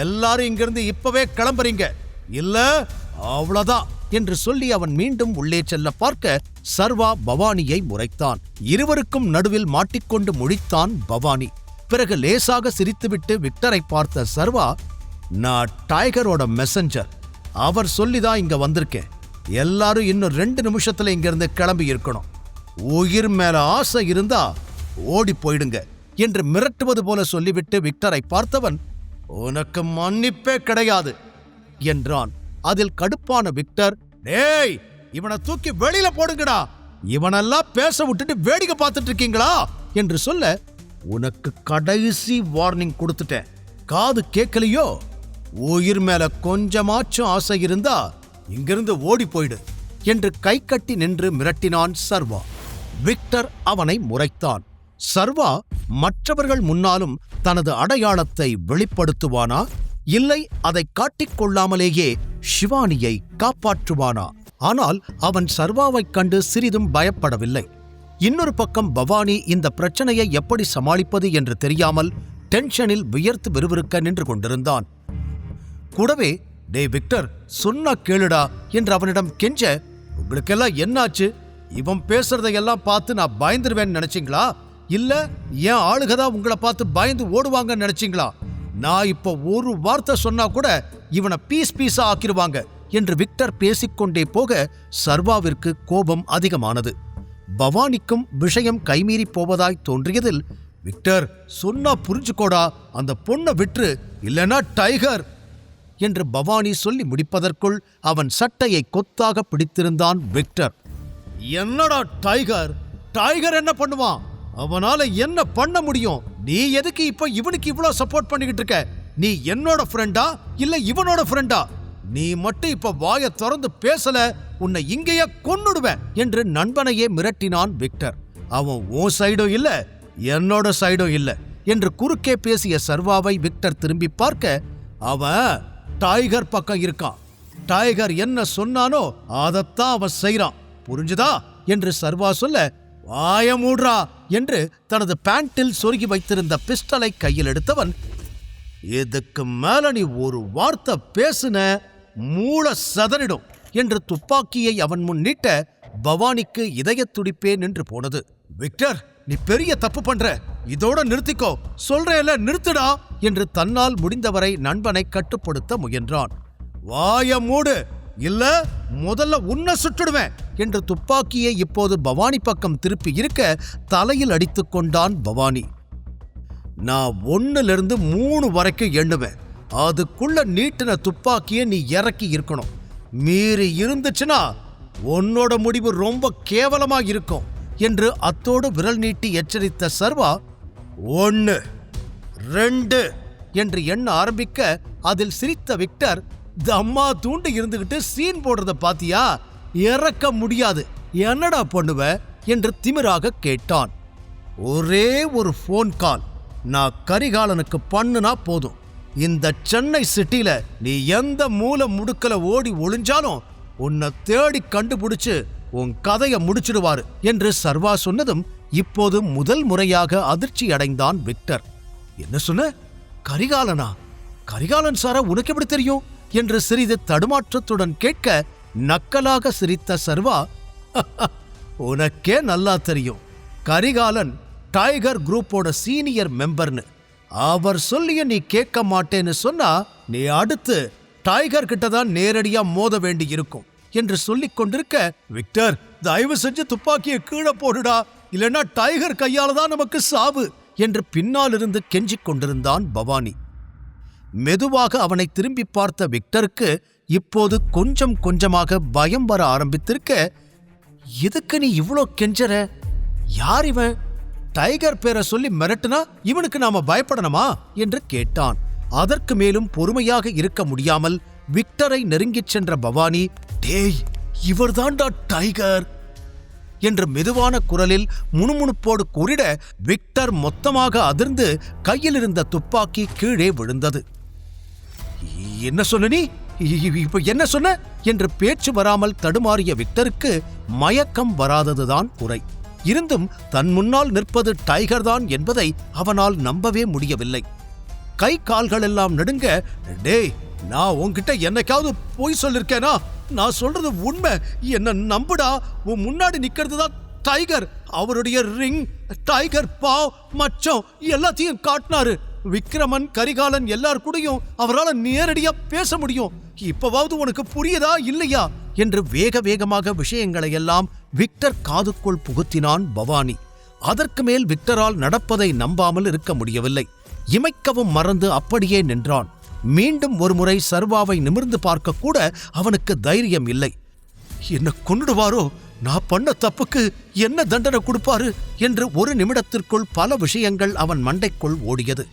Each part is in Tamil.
எல்லாரும் இங்கிருந்து இப்பவே கிளம்புறீங்க, இல்ல அவ்வளவுதான் என்று சொல்லி அவன் மீண்டும் உள்ளே செல்ல பார்க்க சர்வா பவானியை முறைத்தான். இருவருக்கும் நடுவில் மாட்டிக்கொண்டு முழித்தான் பவானி. பிறகு லேசாக சிரித்துவிட்டு விக்டரை பார்த்த சர்வா, நான் டைகரோட மெசஞ்சர், அவர் சொல்லிதான் இங்க வந்திருக்கேன். எல்லாரும் இன்னும் 2 நிமிஷத்துல இங்கிருந்து கிளம்பி இருக்கணும். உயிர் மேல ஆசை இருந்தா ஓடி போயிடுங்க என்று மிரட்டுவது போல சொல்லிவிட்டு விக்டரை பார்த்தவன், உனக்கு மன்னிப்பே கிடையாது என்றான். அதில் கடுப்பான விக்டர், டேய் இவனை தூக்கி வெளியில போடுங்கடா, இவனெல்லாம் பேச விட்டுட்டு வேடிக்கை பார்த்துட்டு இருக்கீங்களா என்று சொல்ல, உனக்கு கடைசி வார்னிங் கொடுத்துட்டேன், காது கேட்கலையோ? உயிர் மேல கொஞ்சமாச்சும் ஆசை இருந்தா இங்கிருந்து ஓடி போயிடு என்று கை கட்டி நின்று மிரட்டினான் சர்வா. விக்டர் அவனை முறைத்தான். சர்வா மற்றவர்கள் முன்னாலும் தனது அடையாளத்தை வெளிப்படுத்துவானா, இல்லை அதை காட்டிக்கொள்ளாமலேயே ஷிவானியை காப்பாற்றுவானா? ஆனால் அவன் சர்வாவைக் கண்டு சிறிதும் பயப்படவில்லை. இன்னொரு பக்கம் பவானி இந்த பிரச்சனையை எப்படி சமாளிப்பது என்று தெரியாமல் டென்ஷனில் வியர்த்து விறுவிறுக்க நின்று கொண்டிருந்தான். கூடவே, டே விக்டர், சொன்னா கேளுடா என்று அவனிடம் கெஞ்ச, உங்களுக்கெல்லாம் என்னாச்சு? இவன் பேசுறதையெல்லாம் பார்த்து நான் பயந்துருவேன்னு நினைச்சிங்களா? இல்ல என் ஆளுகதான் உங்களை பார்த்து பயந்து ஓடுவாங்கன்னு நினைச்சிங்களா? நான் இப்ப ஒரு வார்த்தை சொன்னா கூட இவனை பீஸா ஆக்கிடுவாங்க என்று விக்டர் பேசிக்கொண்டே போக சர்வாவிற்கு கோபம் அதிகமானது. பவானிக்கும் விஷயம் கைமீறி போவதாய் தோன்றியதில், விக்டர் சொன்னா புரிஞ்சுக்கோடா, அந்த பொண்ணை விட்டு, இல்லைன்னா டைகர் என்று பவானி சொல்லி முடிப்பதற்குள் அவன் சட்டையை கொத்தாக பிடித்திருந்தான் விக்டர். என்னடா டைகர்? டைகர் என்ன பண்ணுவான்? அவனால என்ன பண்ண முடியும்? நீ எதுக்கு இப்ப இவனுக்கு இவ்வளவு சப்போர்ட் பண்ணிக்கிட்டு இருக்க? நீ என்னோட ஃப்ரெண்டா இல்ல இவனோட ஃப்ரெண்டா? நீ மட்டும் இப்ப வாயை திறந்து பேசல, உன்னை இங்கேயே கொன்னுடுவேன் என்று நண்பனையே மிரட்டினான் விக்டர். அவன் உன் சைடும் இல்ல என்னோட சைடும் இல்ல என்று குறுக்கே பேசிய சர்வாவை விக்டர் திரும்பி பார்க்க, அவன் டைகர் பக்கம் இருக்கான். டைகர் என்ன சொன்னானோ அதத்தான் அவன் செய்றான், புரிஞ்சுதா என்று சர்வா சொல்ல, வாய மூடுறா என்று தனது பேண்டில் சொருகி வைத்திருந்த பிஸ்டலை கையில் எடுத்தவன், இதுக்கு மேல நீ ஒரு வார்த்தை பேசுன மூளை சதறிடும் என்று துப்பாக்கியை அவன் முன் நீட்ட பவானிக்கு இதய துடிப்பே நின்று போனது. விக்டர், நீ பெரிய தப்பு பண்ற, இதோட நிறுத்திக்கோ, சொல்றேல நிறுத்துடா என்று தன்னால் முடிந்தவரை நண்பனை கட்டுப்படுத்த முயன்றான். வாய மூடு, இல்ல முதல்ல உன்னை சுட்டுடுவேன் என்று துப்பாக்கியை இப்போது பவானி பக்கம் திருப்பி இருக்க தலையில் அடித்துக் கொண்டான் பவானி. நான் 1லிருந்து 3 வரைக்கும் எண்ணுவேன், அதுக்குள்ள நீட்டின துப்பாக்கியை நீ இறக்கி இருக்கணும். மீறி இருந்துச்சுன்னா உன்னோட முடிவு ரொம்ப கேவலமா இருக்கும் என்று அத்தோடு விரல் நீட்டி எச்சரித்த சர்வா, 1, 2 என்று எண்ண ஆரம்பிக்க அதில் சிரித்த விக்டர், தம்மா தூண்டு இருந்துகிட்டு சீன் போடுறத பாத்தியா? இறக்க முடியாது, என்னடா பண்ணுவ என்று திமிராக கேட்டான். ஒரே ஒரு போன் கால் நான் கரிகாலனுக்கு பண்ணுனா போதும், இந்த சென்னை சிட்டில நீ எந்த மூல முடுக்கல ஓடி ஒளிஞ்சாலும் உன்னை தேடி கண்டுபிடிச்சு உன் கதையை முடிச்சிடுவாரு என்று சர்வா சொன்னதும் இப்போது முதல் முறையாக அதிர்ச்சி அடைந்தான் விக்டர். என்ன சொன்ன? கரிகாலனா? கரிகாலன் சாரா உனக்கு எப்படி தெரியும் என்று சிறிது தடுமாற்றத்துடன் கேட்க நக்கலாக சிரித்த சர்வா, உனக்கே நல்லா தெரியும், கரிகாலன் டைகர் குரூப்போட சீனியர் மெம்பர்னு. அவர் சொல்லிய நீ கேட்க மாட்டேன்னு சொன்னா நீ அடுத்து டைகர் கிட்டதான் நேரடியா மோத வேண்டி இருக்கும் என்று சொல்லிக் கொண்டிருக்க, விக்டர் தயவு செஞ்சு துப்பாக்கியை கீழே போடுடா, இல்லைன்னா டைகர் கையால தான் நமக்கு சாவு என்று பின்னால் இருந்து கெஞ்சிக் கொண்டிருந்தான் பவானி. மெதுவாக அவனை திரும்பி பார்த்த விக்டருக்கு இப்போது கொஞ்சம் கொஞ்சமாக பயம் வர ஆரம்பித்திருக்க, எதுக்கு நீ இவ்வளோ கெஞ்சற? யார் இவன்? டைகர் பேரை சொல்லி மிரட்டுனா இவனுக்கு நாம பயப்படணுமா என்று கேட்டான். அதற்கு மேலும் பொறுமையாக இருக்க முடியாமல் விக்டரை நெருங்கிச் சென்ற பவானி, டேய் இவர்தான்டா டைகர் என்று மெதுவான குரலில் முணுமுணுப்போடு கூறிட, விக்டர் மொத்தமாக அதிர்ந்து கையில் இருந்த துப்பாக்கி கீழே விழுந்தது. என்ன சொன்ன நீ? இப்ப என்ன சொன்ன என்று பேச்சு வராமல் தடுமாறிய விக்டருக்கு மயக்கம் வராததுதான் குறை. இருந்தும் தன் முன்னால் நிற்பது டைகர் தான் என்பதை அவனால் நம்பவே முடியவில்லை. கை கால்கள் எல்லாம் நடுங்க. டேய், நான் உன்கிட்ட என்னைக்காவது பொய் சொல்லிருக்கேனா? நான் சொல்றது உண்மை, என்ன நம்புடா. உன் முன்னாடி நிக்கிறது தான் டைகர். அவருடைய ரிங், டைகர் பாவ், மச்சம் எல்லாத்தையும் காட்டினாரு. விக்ரமன், கரிகாலன் எல்லார் கூடயும் அவரால் நேரடியா பேச முடியும். இப்பவாவது உனக்கு புரியுதா இல்லையா என்று வேக வேகமாக விஷயங்களை எல்லாம் விக்டர் காதுக்குள் புகுத்தினான் பவானி. அதற்கு மேல் விக்டரால் நடப்பதை நம்பாமல் இருக்க முடியவில்லை. இமைக்கவும் மறந்து அப்படியே நின்றான். மீண்டும் ஒருமுறை சர்வாவை நிமிர்ந்து பார்க்க கூட அவனுக்கு தைரியம் இல்லை. என்ன கொன்னுடுவாரோ? நான் பண்ண தப்புக்கு என்ன தண்டனை கொடுப்பாரு என்று ஒரு நிமிடத்திற்குள் பல விஷயங்கள் அவன் மண்டைக்குள் ஓடியது.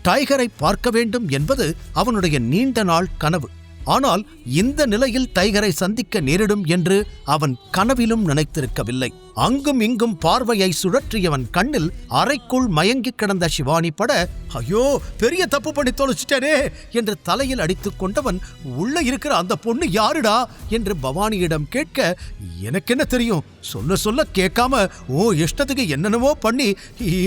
டைகரை பார்க்க வேண்டும் என்பது அவனுடைய நீண்ட நாள் கனவு. ஆனால் இந்த நிலையில் டைகரை சந்திக்க நேரிடும் என்று அவன் கனவிலும் நினைத்திருக்கவில்லை. அங்கும் இங்கும் பார்வையை சுழற்றியவன் கண்ணில் அறைக்குள் மயங்கி கிடந்த சிவானி பட, ஐயோ, பெரிய தப்பு பண்ணி தொலைச்சிட்டேனே என்று தலையில் அடித்துக் கொண்டவன், உள்ள இருக்கிற அந்த பொண்ணு யாருடா என்று பவானியிடம் கேட்க, எனக்கு என்ன தெரியும், சொல்ல சொல்ல கேட்காம ஓ இஷ்டத்துக்கு என்னென்னவோ பண்ணி,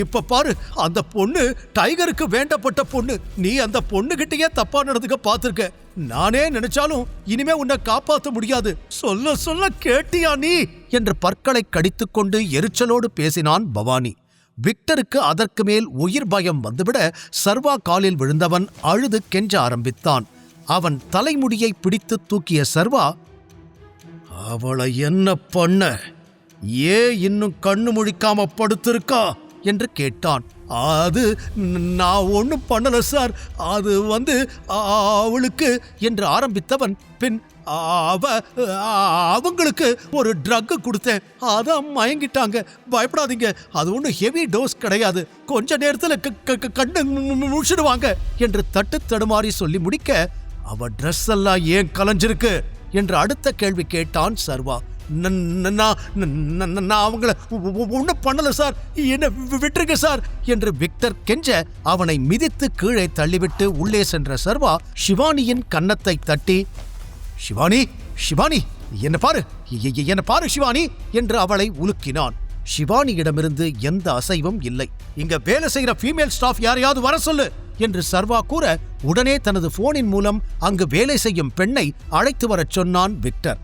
இப்ப பாரு, அந்த பொண்ணு டைகருக்கு வேண்டப்பட்ட பொண்ணு. நீ அந்த பொண்ணுகிட்டயே தப்பா நடந்துக்க பார்த்திருக்க. நானே நினைச்சாலும் இனிமே உன்னை காப்பாற்ற முடியாது. சொல்ல சொல்ல கேட்டியா நீ என்று பற்களை கடித்துக்கொண்டு எரிச்சலோடு பேசினான் பவானி. விக்டருக்கு அதற்கு மேல் உயிர் பயம் வந்துவிட சர்வா காலில் விழுந்தவன் அழுது கெஞ்ச ஆரம்பித்தான். அவன் தலைமுடியை பிடித்து தூக்கிய சர்வா, அவளை என்ன பண்ண? இன்னும் கண்ணு முழிக்காம படுத்திருக்கா என்று கேட்டான். அது நான் ஒன்றும் பண்ணல சார், அது அவளுக்கு என்று ஆரம்பித்தவன் பின் அவங்களுக்கு ஒரு ட்ரக் கொடுத்தேன், அதான் மயங்கிட்டாங்க. பயப்படாதீங்க, அது ஒன்றும் ஹெவி டோஸ் கிடையாது, கொஞ்ச நேரத்தில் கண்ணு முடிச்சிடுவாங்க என்று தட்டு தடுமாறி சொல்லி முடிக்க, அவ ட்ரெஸ் எல்லாம் ஏன் கலைஞ்சிருக்கு என்று அடுத்த கேள்வி கேட்டான் சர்வா. நான் அவங்கள ஒன்றும் பண்ணல சார், என்ன விட்டுருங்க சார் என்று விக்டர் கெஞ்ச அவனை மிதித்து கீழே தள்ளிவிட்டு உள்ளே சென்ற சர்வா சிவானியின் கன்னத்தை தட்டி, சிவானி, சிவானி, என்ன பாரு, என்ன பாரு சிவானி என்று அவளை உலுக்கினான். சிவானியிடமிருந்து எந்த அசைவும் இல்லை. இங்க வேலை செய்கிற ஃபீமேல் ஸ்டாஃப் யாரையாவது வர சொல்லு என்று சர்வா கூற, உடனே தனது போனின் மூலம் அங்கு வேலை செய்யும் பெண்ணை அழைத்து வரச் சொன்னான் விக்டர்.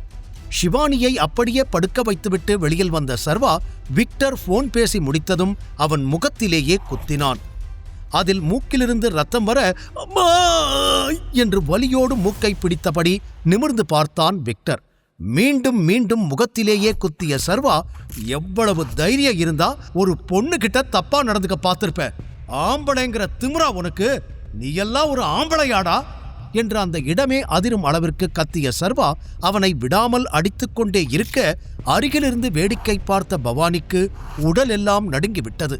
சிவானியை அப்படியே படுக்க வைத்துவிட்டு வெளியில் வந்த சர்வா விக்டர் போன் பேசி முடித்ததும் அவன் முகத்திலேயே குத்தினான். அதில் மூக்கிலிருந்து ரத்தம் வர, அம்மா என்று வலியோடு மூக்கை பிடித்தபடி நிமிர்ந்து பார்த்தான் விக்டர். மீண்டும் மீண்டும் முகத்திலேயே குத்திய சர்வா, எவ்வளவு தைரியம் இருந்தா ஒரு பொண்ணு கிட்ட தப்பா நடந்துக்க பார்த்திருப்ப? ஆம்பளைங்கிற திமிரா உனக்கு? நீ எல்லாம் ஒரு ஆம்பளையாடா என்று அந்த இடமே அதிரும் அளவிற்கு கத்திய சர்வா அவனை விடாமல் அடித்துக்கொண்டே இருக்க, அருகிலிருந்து வேடிக்கை பார்த்த பவானிக்கு உடல் எல்லாம் நடுங்கிவிட்டது.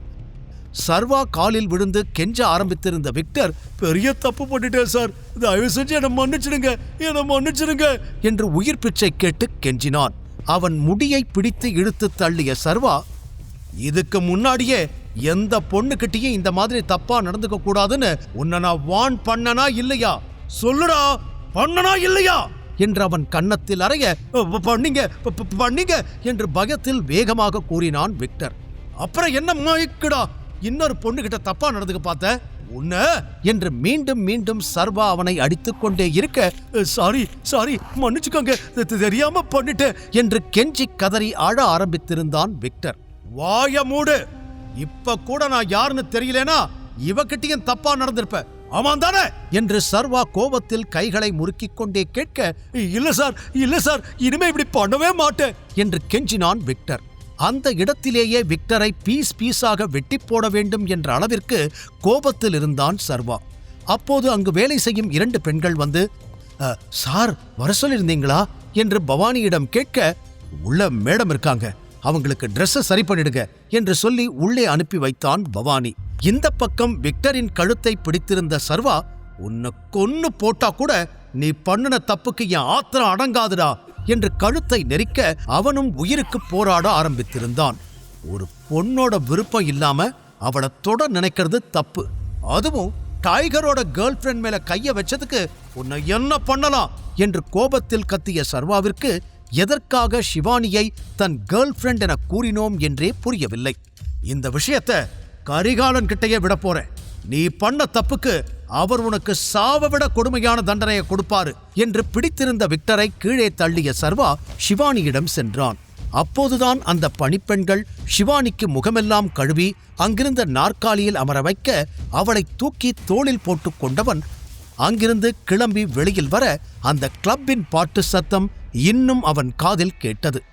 சர்வா காலில் விழுந்து கெஞ்ச ஆரம்பித்திருந்த விக்டர், பெரிய தப்பு பண்ணிட்டேன் சார், தயவு செஞ்சு என்னை மன்னிச்சிடுங்க, என்னை மன்னிச்சிடுங்க என்று உயிர் பிச்சை கேட்டு கெஞ்சினான். அவன் முடியை பிடித்து இழுத்து தள்ளிய சர்வா, இதுக்கு முன்னாடியே எந்த பொண்ணுகிட்டையும் இந்த மாதிரி தப்பா நடந்துக்க கூடாதுன்னு உன்னை நான் வார்ன் பண்ணனா இல்லையா? சொல்லுடா, பண்ணனா இல்லையா என்று அவன் கன்னத்தில் அறைய, பண்ணீங்க பண்ணீங்க என்று பயத்தில் வேகமாக கூறினான் விக்டர். அப்புறம் என்ன மாய்க்குடா, இன்னொரு பொண்ணுகிட்ட தப்பா நடந்துக்க பார்த்த உன்ன என்று மீண்டும் மீண்டும் சர்வா அவனை அடித்துக்கொண்டே இருக்க, சாரி சாரி மன்னிச்சுக்கோங்க, தெரியாம பண்ணிட்டேன் என்று கெஞ்சி கதறி அழ ஆரம்பித்திருந்தான் விக்டர். வாய மூடு, இப்ப கூட நான் யாருன்னு தெரியலனா இவகிட்டையும் தப்பா நடந்திருப்ப, ஆமாம் தானே என்று சர்வா கோபத்தில் கைகளை முறுக்கிக் கொண்டே கேட்க, இல்ல சார், இல்ல சார், இனிமே இப்படி பண்ணவே மாட்டேன் என்று கெஞ்சினான் விக்டர். அந்த இடத்திலேயே விக்டரை பீஸ் பீஸாக வெட்டி போட வேண்டும் என்ற அளவிற்கு கோபத்தில் இருந்தான் சர்வா. அப்போது அங்கு வேலை செய்யும் 2 பெண்கள் வந்து, சார் வர சொல்லியிருந்தீங்களா என்று பவானியிடம் கேட்க, உள்ள மேடம் இருக்காங்க, அவங்களுக்கு ட்ரெஸ்ஸை சரி பண்ணிடுங்க என்று சொல்லி உள்ளே அனுப்பி வைத்தான் பவானி. இந்த பக்கம் விக்டரின் கழுத்தை பிடித்திருந்த சர்வா, உன்னை கொன்னு போட்டா கூட நீ பண்ணின தப்புக்கு என் ஆத்திரம் அடங்காதுடா என்று கழுத்தை நெரிக்க அவனும் உயிருக்கு போராட ஆரம்பித்திருந்தான். ஒரு பொண்ணோட விருப்பம் இல்லாம அவளை தொட நினைக்கிறது தப்பு, அதுவும் டைகரோட கேர்ள் ஃப்ரெண்ட் மேல கைய வச்சதுக்கு உன்னை என்ன பண்ணலாம் என்று கோபத்தில் கத்திய சர்வாவிற்கு எதற்காக சிவானியை தன் கேர்ள் ஃப்ரெண்ட் என கூறினோம் என்றே புரியவில்லை. இந்த விஷயத்தை கரிகாலன் கிட்டையே விட போறேன், நீ பண்ண தப்புக்கு அவர் உனக்கு சாவவிட கொடுமையான தண்டனையை கொடுப்பாரு என்று பிடித்திருந்த விக்டரை கீழே தள்ளிய சர்வா ஷிவானியிடம் சென்றான். அப்போதுதான் அந்த பணிப்பெண்கள் ஷிவானிக்கு முகமெல்லாம் கழுவி அங்கிருந்த நாற்காலியில் அமர வைக்க அவளை தூக்கி தோளில் போட்டுக் கொண்டவன் அங்கிருந்து கிளம்பி வெளியில் வர அந்த கிளப்பின் பாட்டு சத்தம் இன்னும் அவன் காதில் கேட்டது.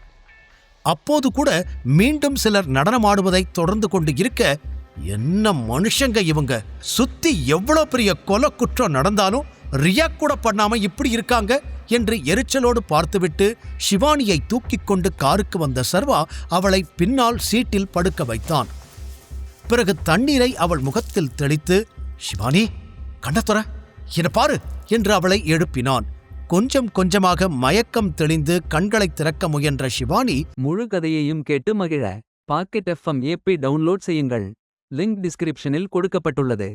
அப்போது கூட மீண்டும் சிலர் நடனமாடுவதை தொடர்ந்து கொண்டு இருக்க, என்ன மனுஷங்க இவங்க, சுத்தி எவ்வளவு பெரிய கொலை குற்றம் நடந்தாலும் ரியாக்ட் கூட பண்ணாம இப்படி இருக்காங்க என்று எரிச்சலோடு பார்த்துவிட்டு ஷிவானியை தூக்கிக் கொண்டு காருக்கு வந்த சர்வா அவளை பின்னால் சீட்டில் படுக்க வைத்தான். பிறகு தண்ணீரை அவள் முகத்தில் தெளித்து, ஷிவானி கண்ணத்துற என்ன பாரு என்று அவளை எழுப்பினான். கொஞ்சம் கொஞ்சமாக மயக்கம் தெளிந்து கண்களை திறக்க முயன்ற ஷிவானி முழு கதையையும் கேட்டு மகிழ பாக்கெட் FM ஆப்பை டவுன்லோட் செய்யுங்கள். லிங்க் டிஸ்கிரிப்ஷனில் கொடுக்கப்பட்டுள்ளது.